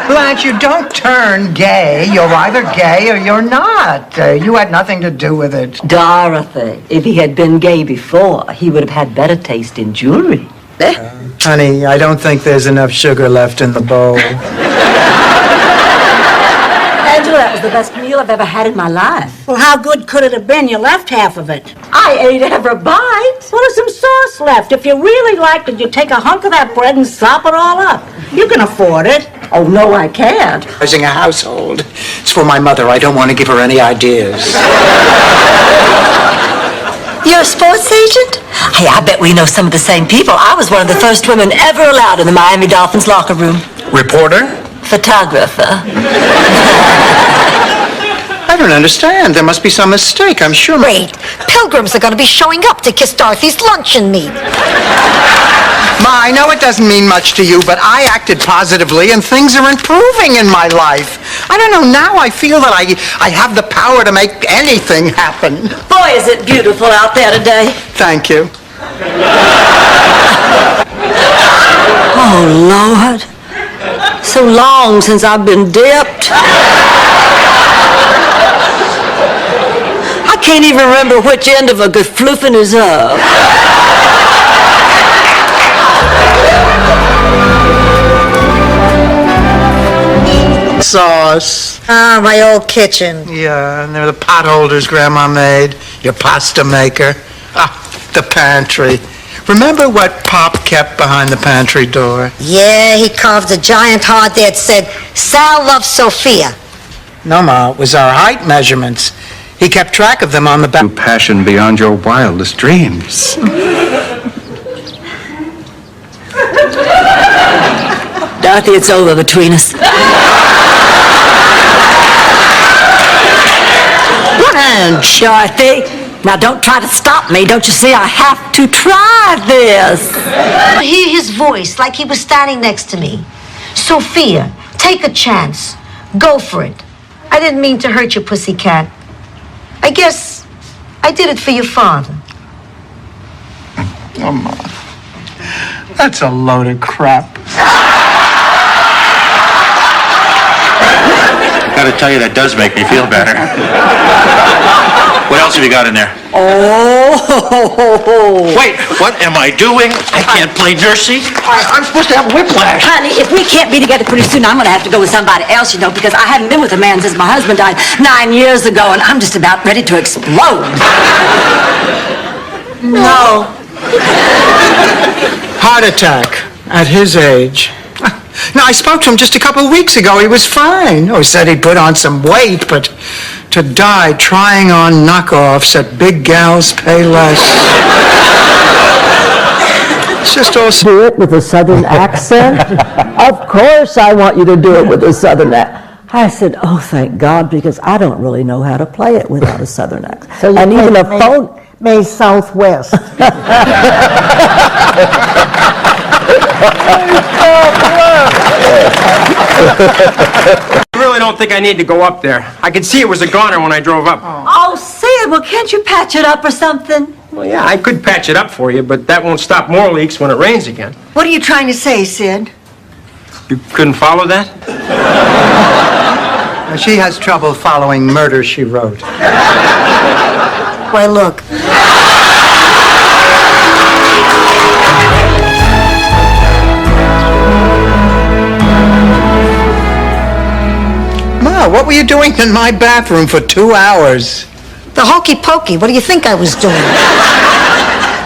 Blanche, you don't turn gay. You're either gay or you're not. You had nothing to do with it. Dorothy, if he had been gay before, he would have had better taste in jewelry. Honey, I don't think there's enough sugar left in the bowl. Angela, that was the best meal I've ever had in my life. Well, how good could it have been? You left half of it. I ate every bite. Well, there's some sauce left. If you really liked it, you take a hunk of that bread and sop it all up. You can afford it. Oh, no, I can't. Raising a household. It's for my mother. I don't want to give her any ideas. You're a sports agent? Hey, I bet we know some of the same people. I was one of the first women ever allowed in the Miami Dolphins locker room. Reporter? Photographer. I don't understand. There must be some mistake, I'm sure. Wait, pilgrims are going to be showing up to kiss Dorothy's luncheon meat. Ma, I know it doesn't mean much to you, but I acted positively and things are improving in my life. I don't know, now I feel that I have the power to make anything happen. Boy, is it beautiful out there today. Thank you. Oh, Lord. So long since I've been dipped. I can't even remember which end of a geflufen is up. Sauce. Ah, my old kitchen. Yeah, and there are the pot holders Grandma made, your pasta maker. Ah, the pantry. Remember what Pop kept behind the pantry door? Yeah, he carved a giant heart that said, Sal loves Sophia. No, Ma, it was our height measurements. He kept track of them on the back. Passion beyond your wildest dreams. Dorothy, it's over between us. Dorothy, now don't try to stop me. Don't you see I have to try this? I hear his voice like he was standing next to me. Sophia, take a chance. Go for it. I didn't mean to hurt you, pussycat. I guess I did it for your father. Oh, Ma. That's a load of crap. Gotta tell you, that does make me feel better. What else have you got in there? Oh! Wait, what am I doing? I can't play nursey. I'm supposed to have whiplash. Honey, if we can't be together pretty soon, I'm gonna have to go with somebody else, you know, because I haven't been with a man since my husband died 9 years ago, and I'm just about ready to explode. No. Heart attack at his age. Now, I spoke to him just a couple of weeks ago. He was fine. Oh, he said he'd put on some weight, but to die trying on knockoffs that big gals pay less. It's just all... Do it with a southern accent? Of course I want you to do it with a southern accent. I said, oh, thank God, because I don't really know how to play it without a southern accent. So you and even a phone... May Southwest. I really don't think I need to go up there. I could see it was a goner when I drove up. Oh, Sid, well, can't you patch it up or something? Well, yeah, I could patch it up for you, but that won't stop more leaks when it rains again. What are you trying to say, Sid? You couldn't follow that? She has trouble following Murder, She Wrote. Why, look. Ma, what were you doing in my bathroom for 2 hours? The hokey pokey, what do you think I was doing?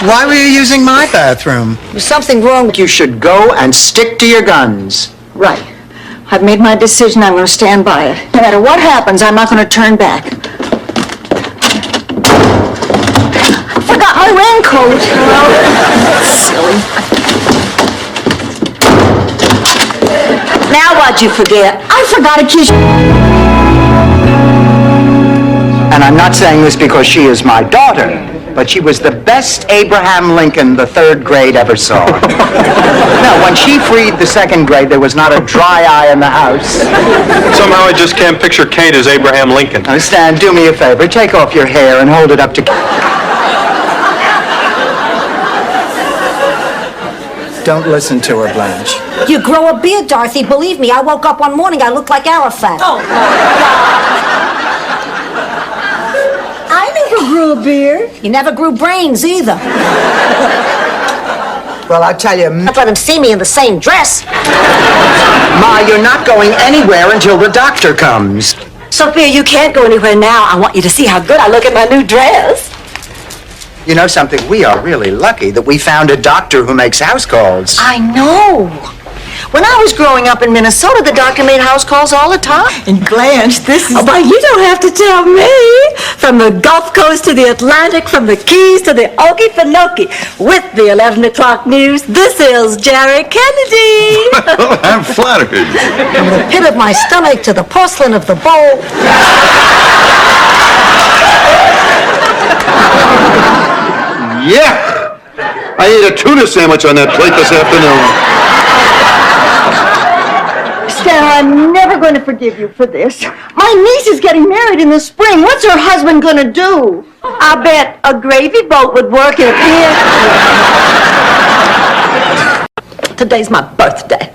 Why were you using my bathroom? There's something wrong. You should go and stick to your guns. Right. I've made my decision. I'm going to stand by it. No matter what happens, I'm not going to turn back. I forgot my raincoat. Silly. Now what'd you forget? I forgot to kiss you. And I'm not saying this because she is my daughter, but she was the best Abraham Lincoln the third grade ever saw. No, when she freed the second grade, there was not a dry eye in the house. Somehow I just can't picture Kate as Abraham Lincoln. Now, Stan, do me a favor. Take off your hair and hold it up to... Don't listen to her, Blanche. You grow a beard, Dorothy. Believe me, I woke up one morning, I looked like Arafat. Oh, my God. I never grew a beard. You never grew brains either. Well, I'll tell you... Don't let him see me in the same dress. Ma, you're not going anywhere until the doctor comes. Sophia, you can't go anywhere now. I want you to see how good I look in my new dress. You know something? We are really lucky that we found a doctor who makes house calls. I know. When I was growing up in Minnesota, the doctor made house calls all the time. And Blanche, this is... Oh, but you don't have to tell me. From the Gulf Coast to the Atlantic, from the Keys to the Okefenokee, with the 11 o'clock news, this is Jerry Kennedy. I'm flattered. From the pit of my stomach to the porcelain of the bowl. Yeah! I ate a tuna sandwich on that plate this afternoon. Stan, I'm never going to forgive you for this. My niece is getting married in the spring. What's her husband going to do? I bet a gravy boat would work in here. Today's my birthday.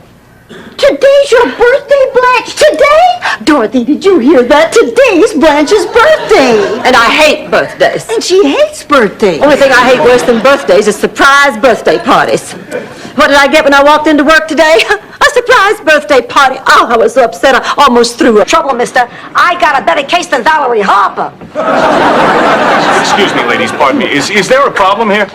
Today's your birthday, Blanche? Today? Dorothy, did you hear that? Today's Blanche's birthday. And I hate birthdays. And she hates birthdays. Only thing I hate worse than birthdays is surprise birthday parties. What did I get when I walked into work today? A surprise birthday party. Oh, I was so upset I almost threw up. Trouble, mister. I got a better case than Valerie Harper. Excuse me, ladies, pardon me. Is there a problem here?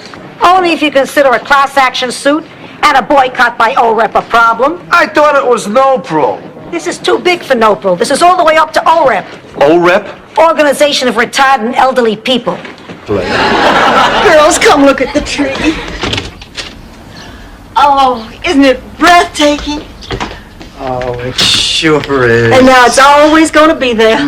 Only if you consider a class action suit and a boycott by OREP a problem. I thought it was NOPRO. This is too big for NOPRO. This is all the way up to OREP. OREP? Organization of Retired and Elderly People. Girls, come look at the tree. Oh, isn't it breathtaking? Oh, it sure is. And now it's always going to be there.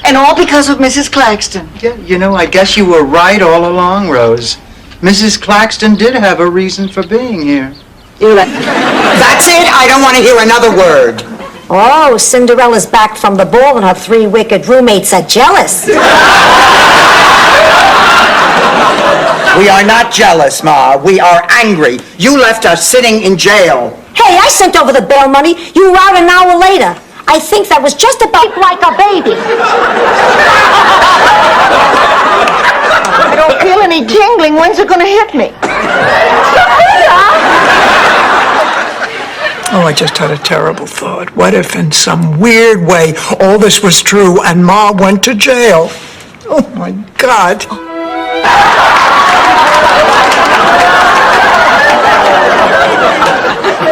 And all because of Mrs. Claxton. Yeah, you know, I guess you were right all along, Rose. Mrs. Claxton did have a reason for being here. That's it. I don't want to hear another word. Oh, Cinderella's back from the ball and her 3 wicked roommates are jealous. We are not jealous, Ma. We are angry. You left us sitting in jail. Hey, I sent over the bail money. You were out an hour later. I think that was just about like a baby. darling, when's it gonna hit me? Oh, I just had a terrible thought. What if in some weird way all this was true and Ma went to jail? Oh, my God.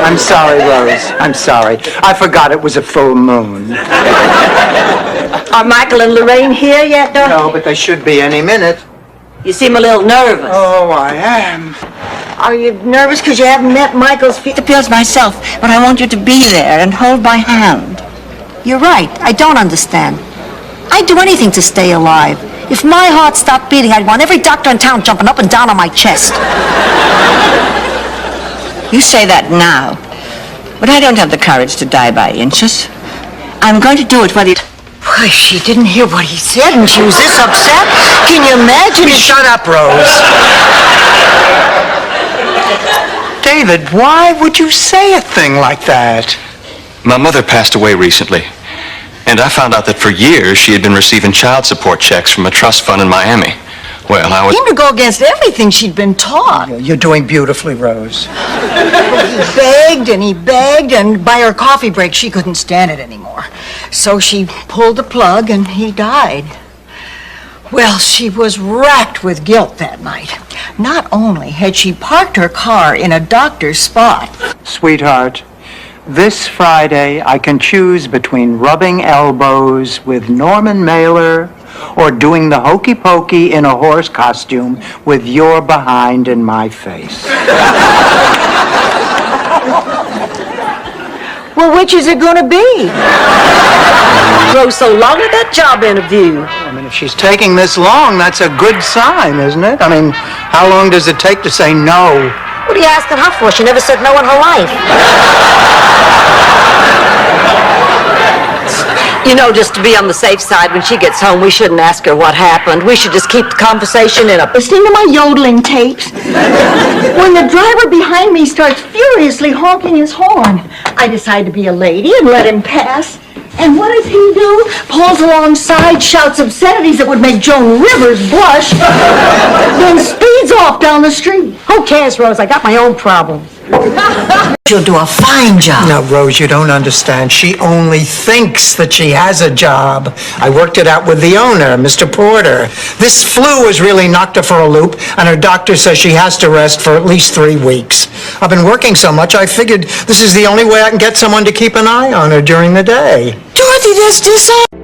I'm sorry, Rose. I'm sorry. I forgot it was a full moon. Are Michael and Lorraine here yet, Dorothy? No, but they should be any minute. You seem a little nervous. Oh, I am. Are you nervous because you haven't met Michael's feet? It feels myself, but I want you to be there and hold my hand. You're right. I don't understand. I'd do anything to stay alive. If my heart stopped beating, I'd want every doctor in town jumping up and down on my chest. You say that now, but I don't have the courage to die by inches. I'm going to do it whether... Why, she didn't hear what he said and she was this upset. Can you imagine? Shut up, Rose. David, why would you say a thing like that? My mother passed away recently, and I found out that for years she had been receiving child support checks from a trust fund in Miami. Well, I was... He seemed to go against everything she'd been taught. You're doing beautifully, Rose. He begged, and by her coffee break, she couldn't stand it anymore. So she pulled the plug, and he died. Well, she was racked with guilt that night. Not only had she parked her car in a doctor's spot. Sweetheart, this Friday I can choose between rubbing elbows with Norman Mailer or doing the hokey pokey in a horse costume with your behind in my face. Well, which is it going to be? Drove so long at that job interview. I mean, if she's taking this long, that's a good sign, isn't it? I mean, how long does it take to say no? What are you asking her for? She never said no in her life. You know, just to be on the safe side, when she gets home, we shouldn't ask her what happened. We should just keep the conversation in a... Listening to my yodeling tapes. When the driver behind me starts furiously honking his horn, I decide to be a lady and let him pass. And what does he do? Pulls alongside, shouts obscenities that would make Joan Rivers blush, then speeds off down the street. Who cares, Rose? I got my own problems. She'll do a fine job. No, Rose, you don't understand. She only thinks that she has a job. I worked it out with the owner, Mr. Porter. This flu has really knocked her for a loop, and her doctor says she has to rest for at least 3 weeks. I've been working so much, I figured this is the only way I can get someone to keep an eye on her during the day. Dorothy, that's dishonest.